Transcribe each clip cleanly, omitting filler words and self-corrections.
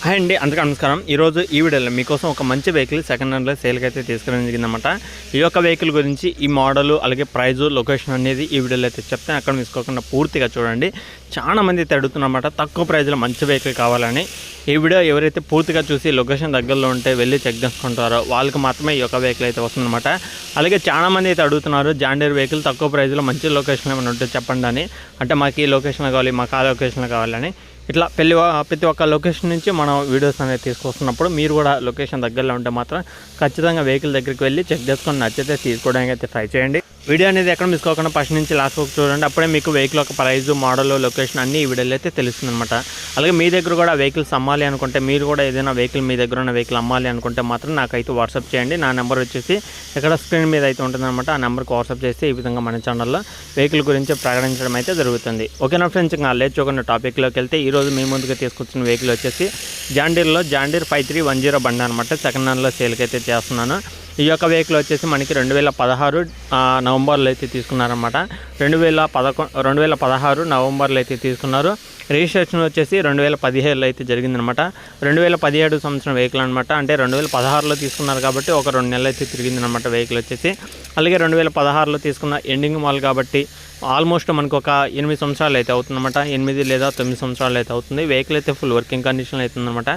Hi అండి, అందరికీ నమస్కారం. ఈరోజు ఈ వీడియోలో మీకోసం ఒక మంచి వెహికల్ సెకండ్ హ్యాండ్లో సేల్కి అయితే తీసుకురావడం జరిగిందన్నమాట. ఈ యొక్క వెహికల్ గురించి ఈ మోడలు అలాగే ప్రైజు లొకేషన్ అనేది ఈ వీడియోలో అయితే చెప్తాను. అక్కడ తీసుకోకుండా పూర్తిగా చూడండి. చాలా మంది అయితే అడుగుతున్నమాట తక్కువ ప్రైజ్లో మంచి వెహికల్ కావాలని. ఈ వీడియో ఎవరైతే పూర్తిగా చూసి లొకేషన్ దగ్గరలో ఉంటే వెళ్ళి చెక్ చేసుకుంటారో వాళ్ళకి మాత్రమే ఈ యొక్క వెహికల్ అయితే వస్తుందన్నమాట. అలాగే చాలా మంది అయితే అడుగుతున్నారు జాండీర్ వెహికల్ తక్కువ ప్రైజ్లో మంచి లొకేషన్ ఏమైనా ఉంటే చెప్పండి అని. అంటే మాకు ఈ లొకేషన్లో కావాలి, మాకు ఆ లొకేషన్లో కావాలని. ఇట్లా ప్రతి ఒక్క లొకేషన్ నుంచి మనం వీడియోస్ అనేది తీసుకొస్తున్నప్పుడు మీరు కూడా లొకేషన్ దగ్గరలో ఉంటే మాత్రం ఖచ్చితంగా వెహికల్ దగ్గరికి వెళ్ళి చెక్ చేసుకొని నచ్చితే తీసుకోవడానికి అయితే ట్రై చేయండి. వీడియో అనేది ఎక్కడ మిస్ కాకుండా ఫస్ట్ నుంచి లాస్ట్ వరకు చూడండి. అప్పుడే మీకు వెహికల్ యొక్క ప్రైస్, మోడల్, లొకేషన్ అన్నీ ఈ వీడియోలో అయితే తెలుస్తుంది అనమాట. అలాగే మీ దగ్గర కూడా వెహికల్స్ అమ్మాలి అనుకుంటే, మీరు కూడా ఏదైనా వెహికల్ మీ దగ్గర ఉన్న వెహికల్ అమ్మాలి అనుకుంటే మాత్రం నాకైతే వాట్సాప్ చేయండి. నా నెంబర్ వచ్చేసి ఇక్కడ స్క్రీన్ మీద అయితే ఉంటుందన్నమాట. ఆ నెంబర్కి వాట్సాప్ చేస్తే ఈ విధంగా మన ఛానల్లో వెహికల్ గురించి ప్రకటించడం అయితే జరుగుతుంది. ఓకేనా ఫ్రెండ్స్, ఇంకా లేట్ చూడకుండా టాపిక్లోకి వెళ్తే ఈరోజు మీ ముందుగా తీసుకొచ్చిన వెహికల్ వచ్చేసి జాండీర్ 5310 బండి అనమాట. సెకండ్ హ్యాండ్లో సేల్కి అయితే చేస్తున్నాను. ఈ యొక్క వెహికల్ వచ్చేసి మనకి 2016 నవంబర్లో అయితే తీసుకున్నారనమాట. 2016 నవంబర్లో అయితే తీసుకున్నారు. రిజిస్ట్రేషన్ వచ్చేసి 2017లో అయితే జరిగిందనమాట. 2017 సంవత్సరం వెహికల్ అనమాట. అంటే 2016లో తీసుకున్నారు కాబట్టి ఒక 2 నెలలు అయితే తిరిగిందనమాట వెహికల్ వచ్చేసి. అలాగే 2016లో తీసుకున్న ఎండింగ్ మాల్ కాబట్టి ఆల్మోస్ట్ మనకు ఒక 8 సంవత్సరాలు అయితే అవుతుందన్నమాట. 8 లేదా 9 సంవత్సరాలు అయితే అవుతుంది. వెహికల్ అయితే ఫుల్ వర్కింగ్ కండిషన్లో అవుతుందన్నమాట.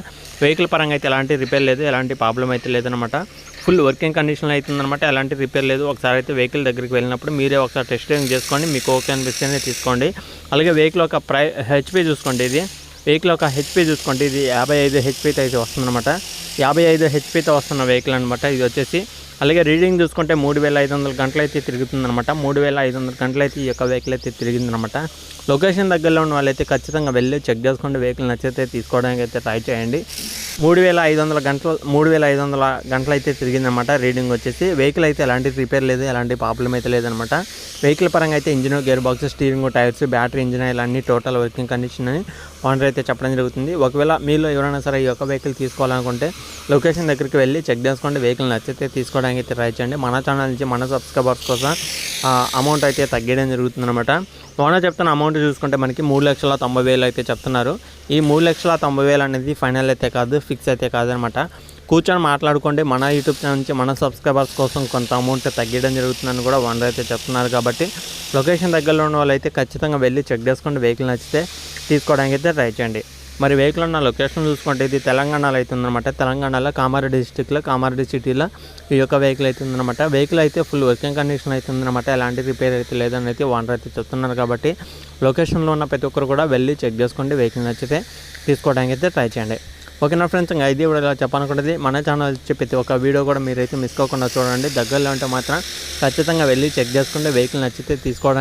వెహికల్ పరంగా అయితే ఎలాంటి రిపేర్ లేదు, ఎలాంటి ప్రాబ్లం అయితే లేదనమాట. ఫుల్ వర్కింగ్ కండిషన్లో అవుతుందన్నమాట. ఎలాంటి రిపేర్ లేదు. ఒకసారి అయితే వెహికల్ దగ్గరికి వెళ్ళినప్పుడు మీరే ఒకసారి టెస్ట్ డ్రైవింగ్ చేసుకోండి. మీకు ఓకే అనిపిస్తేనే తీసుకోండి. అలాగే వెహికల్ ఒక హెచ్పి చూసుకోండి. వెహికల్ ఒక హెచ్పి చూసుకోండి. ఇది 55 హెచ్పితో అయితే వస్తుందన్నమాట. 55 హెచ్పితో వస్తున్న వెహికల్ అనమాట ఇది వచ్చేసి. అలాగే రీడింగ్ చూసుకుంటే 3500 గంటలు అయితే తిరుగుతుందన్నమాట. 3500 గంటలు అయితే ఈ యొక్క వెహికల్ అయితే తిరిగిందనమాట. లొకేషన్ దగ్గరలో ఉన్న వాళ్ళైతే ఖచ్చితంగా వెళ్ళి చెక్ చేసుకోండి. వెహికల్ నచ్చితే తీసుకోవడానికి అయితే ట్రై చేయండి. 3500 గంటలు అయితే తిరిగిందనమాట రీడింగ్ వచ్చేసి. వెహికల్ అయితే ఎలాంటి రిపేర్ లేదు, ఎలాంటి ప్రాబ్లం అయితే లేదనమాట. వెహికల్ పరంగా అయితే engine, gear box, steering, tyres, battery, engine oil అన్ని టోటల్ వర్కింగ్ కండిషన్ అని ఓనర్ అయితే చెప్పడం జరుగుతుంది. ఒకవేళ మీలో ఎవరైనా సరే ఈ యొక్క వెహికల్ తీసుకోవాలనుకుంటే లొకేషన్ దగ్గరికి వెళ్ళి చెక్ చేసుకోండి. వెహికల్ నచ్చితే తీసుకోవడానికి అయితే ట్రై చేయండి. మన ఛానల్ నుంచి మన సబ్స్క్రైబర్స్ కోసం అమౌంట్ అయితే తగ్గడం జరుగుతుందన్నమాట. ఓనర్ చెప్తున్న అమౌంట్ చూసుకుంటే మనకి 3,90,000 అయితే చెప్తున్నారు. ఈ 3,90,000 అనేది ఫైనల్ అయితే కాదు, ఫిక్స్ అయితే కాదనమాట. కూర్చొని మాట్లాడుకోండి. మన యూట్యూబ్ ఛానల్ నుంచి మన సబ్స్క్రైబర్స్ కోసం కొంత అమౌంట్ తగ్గడం జరుగుతుందని కూడా ఓనర్ అయితే చెప్తున్నారు. కాబట్టి లొకేషన్ దగ్గరలో ఉన్న వాళ్ళు అయితే ఖచ్చితంగా వెళ్ళి చెక్ చేసుకోండి. వెహికల్ నచ్చితే తీసుకోవడానికి అయితే ట్రై చేయండి. మరి వెహికల్ ఉన్న లొకేషన్ చూసుకుంటే ఇది తెలంగాణలో అయితే ఉందన్నమాట. తెలంగాణలో కామారెడ్డి డిస్టిక్లో, కామారెడ్డి సిటీలో ఈ యొక్క వెహికల్ అయితే ఉందన్నమాట. వెహికల్ అయితే ఫుల్ వర్కింగ్ కండిషన్ అయితే ఉందన్నమాట. ఎలాంటి రిపేర్ అయితే లేదని అయితే ఓనర్ అయితే చెప్తున్నారు. కాబట్టి లొకేషన్లో ఉన్న ప్రతి ఒక్కరు కూడా వెళ్ళి చెక్ చేసుకోండి. వెహికల్ నచ్చితే తీసుకోవడానికి అయితే ట్రై చేయండి. ఓకేనా ఫ్రెండ్స్, ఇంకా ఇది కూడా చెప్పాలనుకుంటుంది. మన ఛానల్ వచ్చి ప్రతి ఒక్క వీడియో కూడా మీరైతే మిస్ కాకుండా చూడండి. దగ్గరలో ఉంటే మాత్రం ఖచ్చితంగా వెళ్ళి చెక్ చేసుకోండి. వెహికల్ నచ్చితే తీసుకోవడానికి